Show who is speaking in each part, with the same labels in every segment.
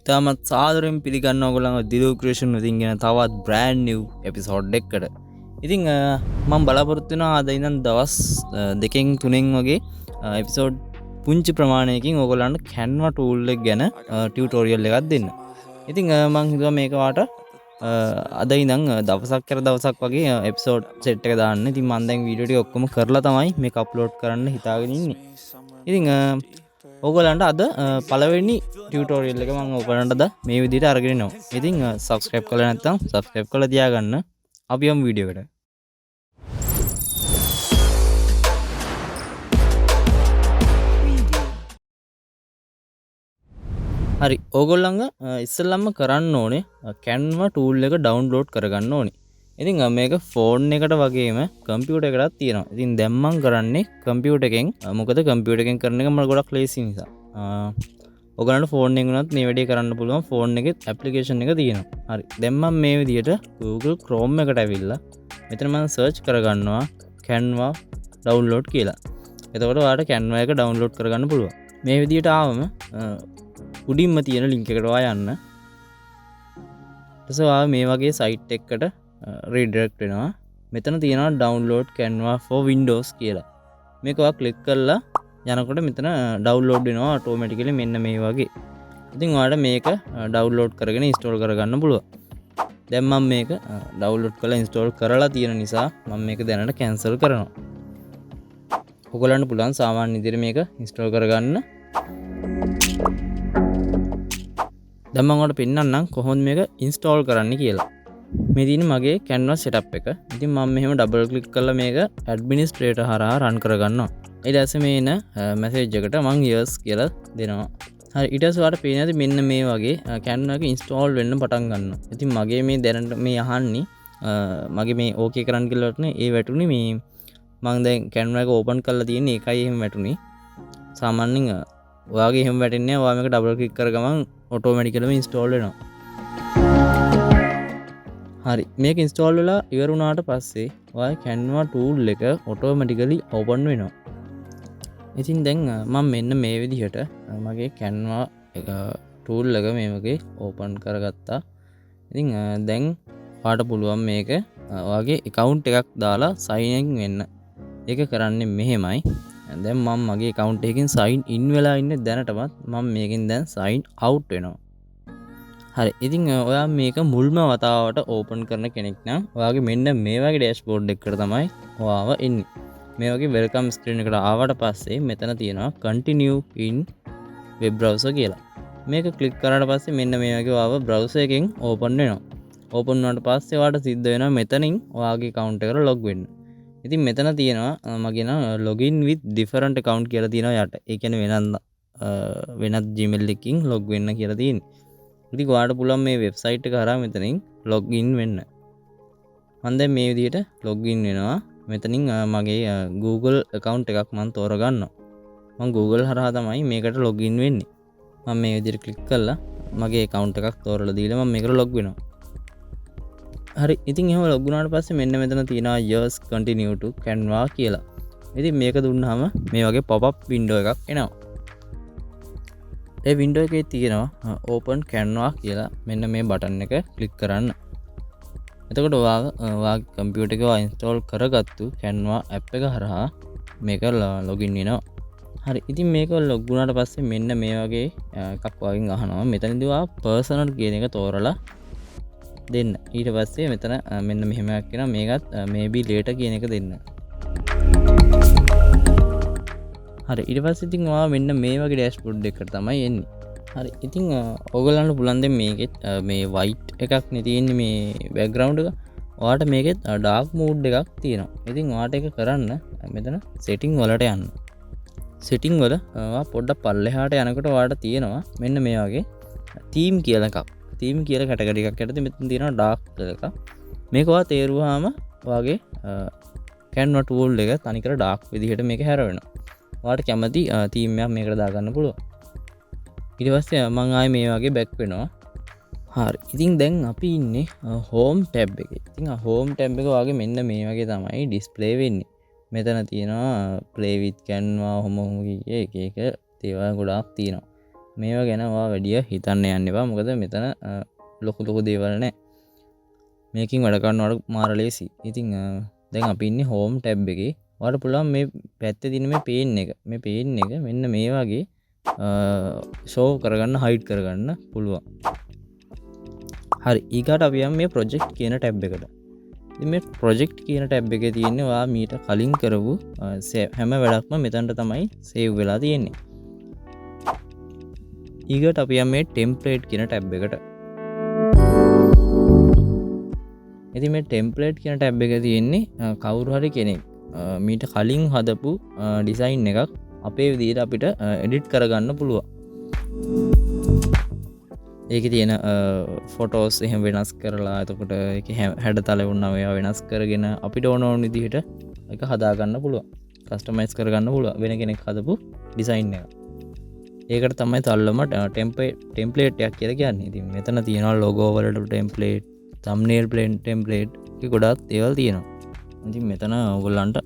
Speaker 1: ඉතාමත් සාදරයෙන් පිළිගන්න ඔයගොල්ලන්ව දිලු ක්‍රියේෂන් වලින් ගෙන තවත් බ්‍රෑන්ඩ් නිව් එපිසෝඩ් එකකට. ඉතින් මම බලාපොරොත්තු වෙනවා අද ඉඳන් දවස් දෙකෙන් තුනෙන් වගේ එපිසෝඩ් පුංචි ප්‍රමාණයකින් ඔයගොල්ලන්ට Canva tool එක ගැන ටියුටෝරියල් එකක් දෙන්න. ඉතින් මම හිතුවා මේක වාට අද ඉඳන් දවසක් කර දවසක් වගේ එපිසෝඩ් සෙට් එක දාන්න. ඉතින් මම දැන් වීඩියෝ ටික ඔක්කොම කරලා තමයි මේක අප්ලෝඩ් කරන්න හිතාගෙන ඉන්නේ. ඉතින් ඔයගලන්ට අද පළවෙනි ටියුටෝරියල් එක මම ඔයගලන්ට අද මේ විදිහට අරගෙන එනවා. ඉතින් subscribe කරලා නැත්නම් subscribe කරලා තියාගන්න. අපි යමු වීඩියෝ එකට. හරි ඕගොල්ලන්ග ඉස්සෙල්ලම කරන්න ඕනේ Canva tool එක download කරගන්න ඕනේ. ඉතින් මේක ෆෝන් එකට වගේම කම්පියුටර් එකටත් තියෙනවා. ඉතින් දැන් මම කරන්නේ කම්පියුටර් එකෙන්. මොකද කම්පියුටර් එකෙන් කරන එක මට ගොඩක් ලේසි නිසා. ඔයගලන්ට ෆෝන් එකෙන් උනත් මේ වැඩේ කරන්න පුළුවන්. ෆෝන් එකේ ඇප්ලිකේෂන් එක තියෙනවා. හරි. දැන් මම මේ විදිහට Google Chrome එකට ඇවිල්ලා මෙතන මම සර්ච් කරගන්නවා Canva download කියලා. එතකොට ඔයාලට Canva එක download කරගන්න පුළුවන්. මේ විදිහට ආවම උඩින්ම තියෙන ලින්ක් එකට ඔයා යන්න. ඊට පස්සේ ඔයා මේ වගේ සයිට් එකකට රීඩිරෙක්ට් වෙනවා. මෙතන තියෙනවා download Canva for Windows කියලා. මේක ඔයා ක්ලික් කරලා යනකොට මෙතන download වෙනවා automatically මෙන්න මේ වගේ. ඉතින් ඔයාලට මේක download කරගෙන install කරගන්න පුළුවන්. දැන් මම මේක download කරලා install කරලා තියෙන නිසා මම මේක දැනට cancel කරනවා. ඔයගලන්ට පුළුවන් සාමාන්‍ය විදිහට මේක install කරගන්න. දැන් මම ඔයාලට පෙන්නන්නම් කොහොමද මේක install කරන්න කියලා. මේ තියෙන මගේ Canva setup එක. ඉතින් මම මෙහෙම double click කරලා මේක administrator හරහා run කරගන්නවා. ඊට පස්සේ මේ එන message එකට මම yes කියලා දෙනවා. හරි ඊට පස්සේ ඔයාලට පේන්නේ නැති මෙන්න මේ වගේ Canva එක install වෙන්න පටන් ගන්නවා. ඉතින් මගේ මේ දැනට මේ අහන්නේ මගේ මේ okay කරන්න කියලා වටනේ ඒ වැටුනේ මේ මම දැන් Canva එක open කරලා තියෙන්නේ ඒකයි එහෙම වැටුනේ. සාමාන්‍යයෙන් ඔයාගේ එහෙම වැටෙන්නේ නැහැ. ඔයා මේක double click කර ගමන් automatically install වෙනවා. හරි මේක install වෙලා ඉවර වුණාට පස්සේ ඔයා Canva tool එක automatically open වෙනවා. ඉතින් දැන් මම මෙන්න මේ විදිහට මගේ Canva එක tool එක මේ වගේ open කරගත්තා. ඉතින් දැන් ඔයාට පුළුවන් මේක ඔයාගේ account එකක් දාලා sign in වෙන්න. ඒක කරන්නේ මෙහෙමයි. දැන් මම මගේ account එකකින් sign in වෙලා ඉන්නේ දැනටමත් මම මේකෙන් දැන් sign out වෙනවා. හරි ඉතින් ඔයා මේක මුල්ම වතාවට ඕපන් කරන කෙනෙක් නම් ඔයාගේ මෙන්න මේ වගේ ඩෑෂ්බෝඩ් එකකට තමයි ඔයාව එන්නේ. මේ වගේ වෙල්කම් ස්ක්‍රීන් එකට ආවට පස්සේ මෙතන තියෙනවා continue in web browser කියලා. මේක ක්ලික් කරාට පස්සේ මෙන්න මේ වගේ ඔයාව browser එකෙන් ඕපන් වෙනවා. ඕපන් වුණාට පස්සේ ඔයාට සිද්ධ වෙනවා මෙතනින් ඔයාගේ account එකට log වෙන්න. ඉතින් මෙතන තියෙනවා මගේ නම් login with different account කියලා තියෙනවා යට. ඒ කියන්නේ වෙනත් Gmail එකකින් log වෙන්න කියලා තියෙන්නේ. ඉතින් ඔයාලට පුළුවන් මේ වෙබ්සයිට් එක හරහා මෙතනින් login වෙන්න. මම දැන් මේ විදිහට login වෙනවා. මෙතනින් මගේ Google account එකක් මම තෝරගන්නවා. මම Google හරහා තමයි මේකට login වෙන්නේ. මම මේ විදිහට ක්ලික් කරලා මගේ account එකක් තෝරලා දීලා මම මේකට log වෙනවා. හරි ඉතින් එහෙම log වුණාට පස්සේ මෙන්න මෙතන තියෙනවා yes continue to Canva කියලා. ඉතින් මේක දුන්නාම මේ වගේ pop up window එකක් එනවා. ඒ වින්ඩෝ එකේ තියෙනවා open Canva කියලා මෙන්න මේ බටන් එක ක්ලික් කරන්න. එතකොට ඔයාගේ කම්පියුටර් එකේ ඉන්ස්ටෝල් කරගත්තු Canva app එක හරහා මේක login වෙනවා. හරි ඉතින් මේක log වුණාට පස්සේ මෙන්න මේ වගේ එකක් වගේ අහනවා. මෙතනදී ඔයා personal කියන එක තෝරලා දෙන්න. ඊට පස්සේ මෙතන මෙන්න මෙහෙම එකක් එනවා. මේකත් maybe later කියන එක දෙන්න. හරි ඊට පස්සේ ඉතින් ඔයා මෙන්න මේ වගේ ඩෑෂ්බෝඩ් එකකට තමයි එන්නේ. හරි ඉතින් ඔයගලන්ට පුළුවන් දැන් මේකෙත් මේ white එකක් නේ තියෙන්නේ මේ background එක. ඔයාට මේකෙත් dark mode එකක් තියෙනවා. ඉතින් ඔයාට ඒක කරන්න මෙතන setting වලට යන්න. setting වල ඔයා පොඩ්ඩක් පල්ලෙහාට යනකොට ඔයාට තියෙනවා මෙන්න මේ වගේ theme කියලා එකක්. theme කියලා කැටගරි එකක් යටතේ මෙතන තියෙනවා dark එකක්. මේක ඔයා තේරුවාම ඔයාගේ Canva tool එක තනිකර dark විදිහට මේක හැරවෙනවා. ඔයාට කැමති තීම් එකක් මේකට දාගන්න පුළුවන්. ඊට පස්සේ මම ආයේ මේ වගේ බෑක් වෙනවා. හරි. ඉතින් දැන් අපි ඉන්නේ home tab එකේ. ඉතින් home tab එක වගේ මෙන්න මේ වගේ තමයි display වෙන්නේ. මෙතන තියෙනවා play with Canva එක එක දේවල් ගොඩාක් තියෙනවා. මේවා ගැන ඔයා වැඩිය හිතන්න යන්න එපා. මොකද මෙතන ලොකු දේවල් නැහැ. මේකින් වැඩ කරනවට මාර ලේසි. ඉතින් දැන් අපි ඉන්නේ හෝම් ටැබ් එකේ. ඔයාලට පුළුවන් මේ පැත්තේ තියෙන මේ පේන් එක. මේ පේන් එක මෙන්න මේ වගේ ෂෝ කරගන්න, හයිඩ් කරගන්න පුළුවන්. හරි. ඊගාට අපි යමු මේ ප්‍රොජෙක්ට් කියන ටැබ් එකට. ඉතින් මේ ප්‍රොජෙක්ට් කියන ටැබ් එකේ තියෙන්නේ ඔයා මීට කලින් කරපු හැම වැඩක්ම මෙතනට තමයි සේව් වෙලා තියෙන්නේ. ඊගාට අපි යමු මේ ටෙම්ප්ලේට් කියන ටැබ් එකට. ඉතින් මේ ටෙම්ප්ලේට් කියන ටැබ් එක තියෙන්නේ කවුරු හරි කෙනෙක් මීට කලින් හදපු ඩිසයින් එකක් අපේ විදිහට අපිට එඩිට් කරගන්න පුළුවන්. ඒකේ තියෙන ෆොටෝස් එහෙම වෙනස් කරලා එතකොට ඒකේ හැඩතල වුණා ඒවා වෙනස් කරගෙන අපිට ඕන විදිහට ඒක හදා ගන්න පුළුවන්. කස්ටමයිස් කරගන්න පුළුවන් වෙන කෙනෙක් හදපු ඩිසයින් එක. ඒකට තමයි තල්ලම ටෙම්ප්ලේට් එකක් කියලා කියන්නේ. ඉතින් මෙතන තියෙනවා ලෝගෝ වලට ටෙම්ප්ලේට්, thumbnail template ගොඩක් දේවල් තියෙනවා. ඉතින් මෙතන ඔයගොල්ලන්ට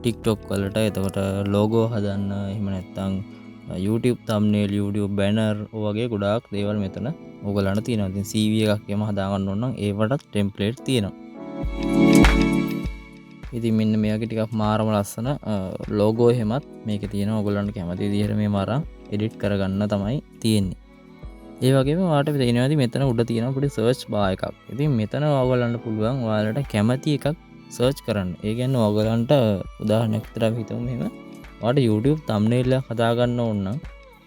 Speaker 1: TikTok වලට එතකොට ලෝගෝ හදන්න එහෙම නැත්නම් YouTube thumbnail, YouTube banner වගේ ගොඩාක් දේවල් මෙතන ඔයගොල්ලන්ට තියෙනවා. ඉතින් CV එකක් එහෙම හදා ගන්න ඕන නම් ඒවටත් template තියෙනවා. ඉතින් මෙන්න මේකේ ටිකක් මාරම ලස්සන ලෝගෝ එහෙමත් මේකේ තියෙනවා. ඔයගොල්ලන්ට කැමති විදිහට මේ මාරම් edit කරගන්න තමයි තියෙන්නේ. ඒ වගේම ඔයාලට තේරෙනවාද මෙතන උඩ තියෙන පොඩි සර්ච් බාර් එකක්. ඉතින් මෙතන ඔයගොල්ලන්ට පුළුවන් ඔයාලට කැමති එකක් සර්ච් කරන්න. ඒ කියන්නේ ඔයගොල්ලන්ට උදාහරණයක් විතර අපි හිතමු මෙහෙම. ඔයාලට YouTube thumbnail එක හදා ගන්න ඕන නම්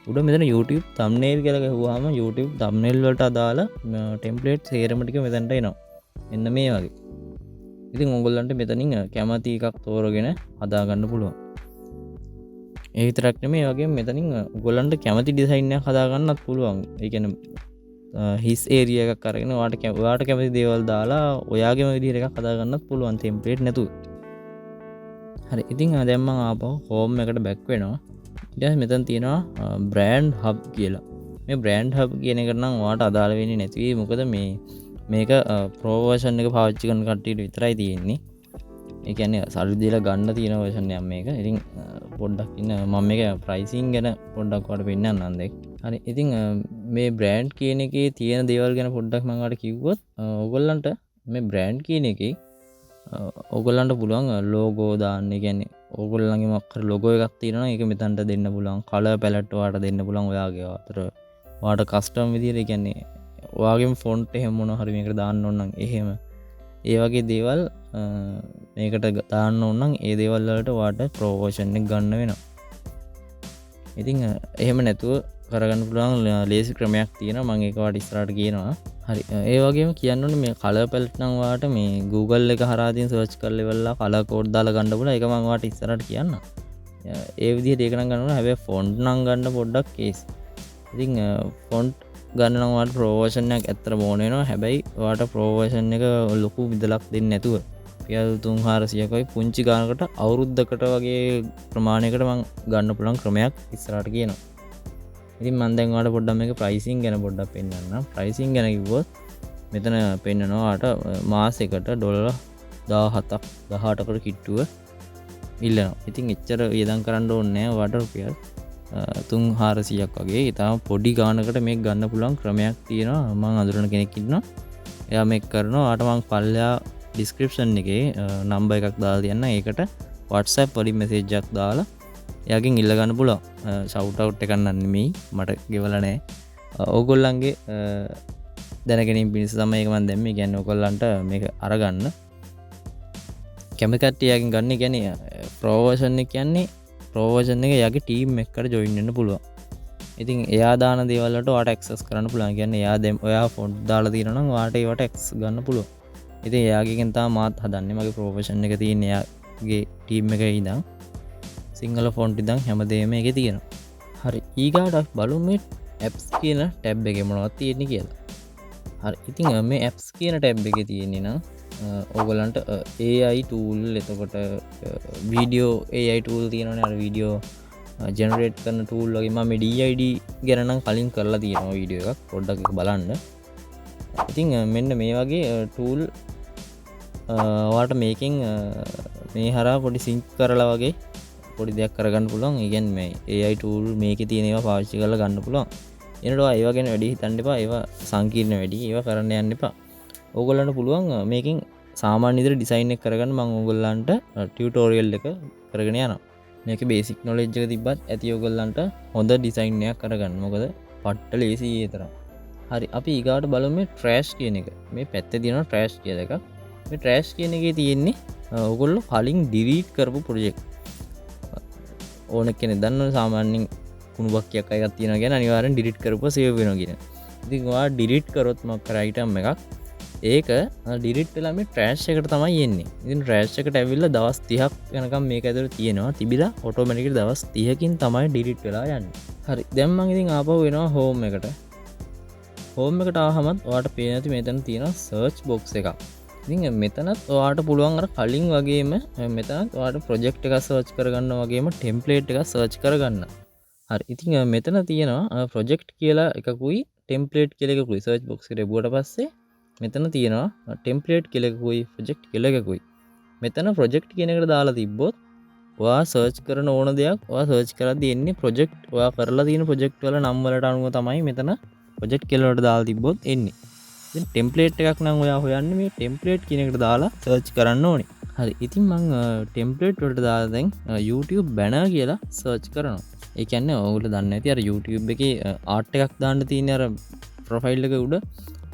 Speaker 1: උඩ මෙතන YouTube thumbnail කියලා ගහුවාම YouTube thumbnail වලට අදාළ template සේරම ටික මෙතනට එනවා. මෙන්න මේ වගේ. ඉතින් ඔයගොල්ලන්ට මෙතනින් කැමති එකක් තෝරගෙන හදා ගන්න පුළුවන්. ඒ විතරක් නෙමෙයි ඒ වගේම මෙතනින් ඔයගොල්ලන්ට කැමති ඩිසයින් එකක් හදා ගන්නත් පුළුවන්. ඒ කියන්නේ හිස් ඒරියා එකක් අරගෙන ඔයාට කැමති දේවල් දාලා ඔයාගේම විදිහට එකක් හදා ගන්නත් පුළුවන් ටෙම්ප්ලේට් නැතුව. හරි. ඉතින් දැන් මම ආපහු හෝම් එකට බැක් වෙනවා. ඊට පස්සේ මෙතන තියෙනවා බ්‍රෑන්ඩ් හබ් කියලා. මේ බ්‍රෑන්ඩ් හබ් කියන එක නම් ඔයාට අදාළ වෙන්නේ නැති වෙයි. මොකද මේක ප්‍රෝ වර්ෂන් එක පාවිච්චි කරන කට්ටියට විතරයි තියෙන්නේ. ඒ කියන්නේ සල්ලි දීලා ගන්න තියෙන වර්ෂන් එකක් මේක. ඉතින් පොඩ්ඩක් ඉන්න මම මේක ප්‍රයිසිං ගැන පොඩ්ඩක් ඔයාලට පෙන්නන්නම් දැන්. හරි. ඉතින් මේ බ්‍රෑන්ඩ් කියන එකේ තියෙන දේවල් ගැන පොඩ්ඩක් මම ඔයාලට කිව්වොත් ඕගොල්ලන්ට මේ බ්‍රෑන්ඩ් කියන එකේ ඕගොල්ලන්ට පුළුවන් ලෝගෝ දාන්න. ඒ කියන්නේ ඕගොල්ලන්ගේ මොකක් හරි ලෝගෝ එකක් තියෙනවා නම් ඒක මෙතනට දෙන්න පුළුවන්. කලර් පැලට් ඔයාලට දෙන්න පුළුවන් ඔයාගේ අතර. ඔයාලට කස්ටම් විදියට ඒ කියන්නේ ඔයාගේම ෆොන්ට් එහෙම මොනවා හරි මේකට දාන්න ඕන නම් එහෙම ඒ වගේ දේවල් මේකට දාන්න ඕන නම් ඒ දේවල් වලට ඔයාට ප්‍රෝ වර්ෂන් එක ගන්න වෙනවා. ඉතින් එහෙම නැතුව කරගන්න පුළුවන් ලේසි ක්‍රමයක් තියෙනවා. මම ඒක ඔයාලට ඉස්සරහට කියනවා. හරි. ඒ වගේම කියන්න ඕනේ මේ කලර් පැලට් නම් ඔයාට මේ Google එක හරහා තියෙන සර්ච් කරලා ඉවරලා කලර් කෝඩ් දාලා ගන්න පුළුවන්. ඒක මම ඔයාලට ඉස්සරහට කියන්නම්. ඒ විදිහට ඒක නම් ගන්න ඕනේ. හැබැයි ෆොන්ට් නම් ගන්න පොඩ්ඩක් කේස්. ඉතින් ෆොන්ට් ගන්න නම් ඔයාලට ප්‍රෝ වර්ෂන් එකක් ඇත්තටම ඕන වෙනවා. හැබැයි ඔයාට ප්‍රෝ වර්ෂන් එක ලොකු විදලක් දෙන්නේ නැතුව රුපියල් 300-400කයි පුංචි ගානකට අවුරුද්දකට වගේ ප්‍රමාණයකට මම ගන්න පුළුවන් ක්‍රමයක් ඉස්සරහට කියනවා. ඉතින් මම දැන් ඔයාලට පොඩ්ඩක් මේක ප්‍රයිසිං ගැන පොඩ්ඩක් පෙන්නන්නම්. ප්‍රයිසිං ගැන කිව්වොත් මෙතන පෙන්නනවා ඔයාට මාසෙකට ඩොලර් 17ක් 18කට කිට්ටුව ඉල්ලනවා. ඉතින් එච්චර වියදම් කරන්න ඕනේ නැහැ ඔයාට රුපියල් 300-400ක් වගේ. ඊටම පොඩි ගානකට මේක ගන්න පුළුවන් ක්‍රමයක් තියෙනවා. මම අඳුරන කෙනෙක් ඉන්නවා. එයා මේක කරනවා. ඔයාට මම පල්ලා ඩිස්ක්‍රිප්ෂන් එකේ නම්බර් එකක් දාලා තියන්න. ඒකට WhatsApp වලින් මැසේජ් එකක් දාලා එයාගෙන් ඉල්ල ගන්න පුළුවන්. ෂවුට් අවුට් එකක් නෙමෙයි. මට ගෙවලා නැහැ. ඕගොල්ලන්ගේ දැනගැනීම පිණිස තමයි ඒක මම දැම්මේ. කියන්නේ ඕගොල්ලන්ට මේක අරගන්න කැමති කට්ටියකින් ගන්න. කියන්නේ ප්‍රෝ වර්ෂන් එක කියන්නේ ප්‍රෝ වර්ෂන් එක එයාගේ ටීම් එකකට ජොයින් වෙන්න පුළුවන්. ඉතින් එයා දාන දේවල් වලට ඔයාට ඇක්සස් කරන්න පුළුවන්. කියන්නේ ඔයා ෆොන්ට් දාලා තියෙනවා නම් ඔයාට ඒවට ඇක්සස් ගන්න පුළුවන්. ඉතින් එයාගෙන් තමයි මාත් හදන්නේ. මගේ ප්‍රෝ වර්ෂන් එක තියෙන එයාගේ ටීම් එකේ ඉඳන් සිංහල ෆොන්ට් ඉඳන් හැමදේම එකේ තියෙනවා. හරි. ඊගාට අපි බලමු මේ apps කියන ටැබ් එකේ මොනවද තියෙන්නේ කියලා. හරි. ඉතින් මේ apps කියන ටැබ් එකේ තියෙන්නේ නම් ඕගොල්ලන්ට AI tool එතකොට වීඩියෝ AI tool තියෙනවනේ. අර වීඩියෝ ජෙනරේට් කරන tool වගේ මම මේ DID ගැන නම් කලින් කරලා තියෙනවා වීඩියෝ එකක්. පොඩ්ඩක් ඒක බලන්න. ඉතින් මෙන්න මේ වගේ tool ඔයාලට මේකෙන් මේ හරහා පොඩි සින්ක් කරලා වගේ පොඩි දෙයක් කරගන්න පුළුවන්. ඒ කියන්නේ මේ AI tool මේකේ තියෙන ඒවා පාවිච්චි කරලා ගන්න පුළුවන්. එනකොට ඒවා ගැන වැඩි හිතන්න එපා. ඒවා සංකීර්ණ වැඩි. ඒවා කරන්න යන්න එපා. ඕගොල්ලන්ට පුළුවන් මේකෙන් සාමාන්‍ය විදිහට ඩිසයින් එක කරගන්න මම ඕගොල්ලන්ට ටියුටෝරියල් එක කරගෙන යනවා. මේකේ බේසික් නොලෙජ් එක තිබ්බත් ඇති ඕගොල්ලන්ට හොඳ ඩිසයින් එකක් කරගන්න. මොකද පට්ට ලේසි ඒ තරම්. හරි අපි ඊගාට බලමු මේ ට්‍රෑෂ් කියන එක. මේ පැත්තේ තියෙනවා ට්‍රෑෂ් කියලා එකක්. මේ ට්‍රෑෂ් කියන එකේ තියෙන්නේ ඕගොල්ලෝ කලින් ඩිලීට් කරපු ප්‍රොජෙක්ට්. ඕන කෙනෙක් දන්නවනේ සාමාන්‍යයෙන් කුණු බක්කියක් එකක් තියෙනවා කියන අනිවාර්යෙන් ඩිලීට් කරපුවා සේව් වෙනවා කියන. ඉතින් ඔයා ඩිලීට් කරොත් මොකක් කර අයිටම් එකක් ඒක ඩිලීට් වෙලා මේ ට්‍රෑෂ් එකට තමයි එන්නේ. ඉතින් ට්‍රෑෂ් එකට ඇවිල්ලා දවස් 30ක් යනකම් මේක ඇතුළේ තියෙනවා. තිබිලා ඔටෝමැටිකලි දවස් 30කින් තමයි ඩිලීට් වෙලා යන්නේ. හරි. දැන් මම ඉතින් ආපහු එනවා හෝම් එකට. හෝම් එකට ආවමත් ඔයාට පේන ඇති මෙතන තියෙනවා සර්ච් බොක්ස් එකක්. ඉතින් මෙතනත් ඔයාට පුළුවන් අර කලින් වගේම මෙතනත් ඔයාට ප්‍රොජෙක්ට් එකක් සර්ච් කරගන්න වගේම ටෙම්ප්ලේට් එකක් සර්ච් කරගන්න. හරි. ඉතින් මෙතන තියෙනවා ප්‍රොජෙක්ට් කියලා එකකුයි ටෙම්ප්ලේට් කියලා එකකුයි සර්ච් බොක්ස් එකට එබුවට පස්සේ මෙතන තියෙනවා ටෙම්ප්ලේට් කියලා එකකුයි ප්‍රොජෙක්ට් කියලා එකකුයි. මෙතන ප්‍රොජෙක්ට් කියන එකට දාලා තිබ්බොත් ඔයා සර්ච් කරන ඕන දෙයක් ඔයා සර්ච් කරද්දී එන්නේ ප්‍රොජෙක්ට් ඔයා කරලා තියෙන ප්‍රොජෙක්ට් වල නම් වලට අනුව තමයි මෙතන ප්‍රොජෙක්ට් කියලා වලට දාලා තිබ්බොත් එන්නේ. ඉතින් ටෙම්ප්ලේට් එකක් නම් ඔයා හොයන්නේ මේ ටෙම්ප්ලේට් කියන එකට දාලා සර්ච් කරන්න ඕනේ. හරි. ඉතින් මම ටෙම්ප්ලේට් වලට දාලා දැන් YouTube banner කියලා සර්ච් කරනවා. ඒ කියන්නේ ඔයගොල්ලෝ දන්නේ නැති අර YouTube එකේ ආර්ට් එකක් දාන්න තියෙන අර ප්‍රොෆයිල් එක උඩ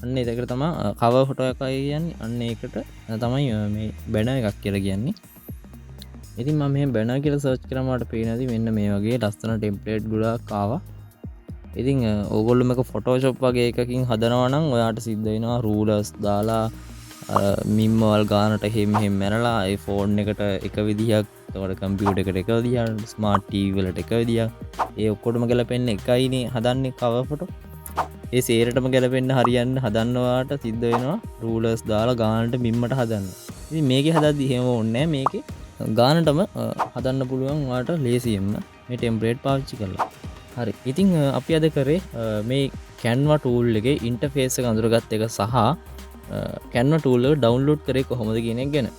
Speaker 1: අන්න ඒකට තමයි කවර් ෆොටෝ එකක් කියන්නේ. අන්න ඒකට තමයි මේ banner එකක් කියලා කියන්නේ. ඉතින් මම මේ banner කියලා සර්ච් කරාම මට පේනදී මෙන්න මේ වගේ ලස්සන ටෙම්ප්ලේට් ගොඩක් ආවා. ඉතින් ඕගොල්ලෝ මේක Photoshop වගේ එකකින් හදනවා නම් ඔයාට සිද්ධ වෙනවා රූලර්ස් දාලා මිම්මවල් ගානට එහෙම මැරලා ඒ ෆෝන් එකට එක විදිහක් එතකොට කම්පියුටර් එකට එක විදිහක් ස්මාර්ට් ටීවී වලට එක විදිහක් ඒ ඔක්කොටම ගැලපෙන්නේ එකයිනේ හදන්නේ කවර් ෆොටෝ. ඒ සේරටම ගැලපෙන්න හරියන්න හදන්නවාට සිද්ධ වෙනවා රූලර්ස් දාලා ගානට මිම්මට හදන්න. ඉතින් මේකේ හදද්දි එහෙම ඕනේ නැහැ. මේකේ ගානටම හදන්න පුළුවන් ඔයාට ලේසියෙන්ම මේ ටෙම්ප්ලේට් පාවිච්චි කරලා. හරි. ඉතින් අපි අද කරේ මේ Canva tool එකේ ඉන්ටර්ෆේස් එක අඳුරගත් එක සහ Canva tool එක ඩවුන්ලෝඩ් කරේ කොහොමද කියන එක ගැන.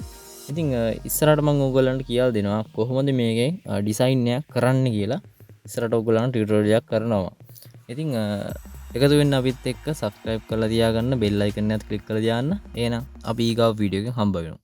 Speaker 1: ඉතින් ඉස්සරහට මම ඕගොල්ලන්ට කියලා දෙනවා කොහොමද මේකේ ඩිසයින් එකක් කරන්න කියලා. ඉස්සරහට ඕගොල්ලන්ට ටියුටෝරියල් එකක් කරනවා. ඉතින් එකතු වෙන්න අපිත් එක්ක subscribe කරලා තියාගන්න, bell icon එකත් click කරලා තියාගන්න. එහෙනම් අපි ඊගාව වීඩියෝ එකෙන් හම්බ වෙනවා.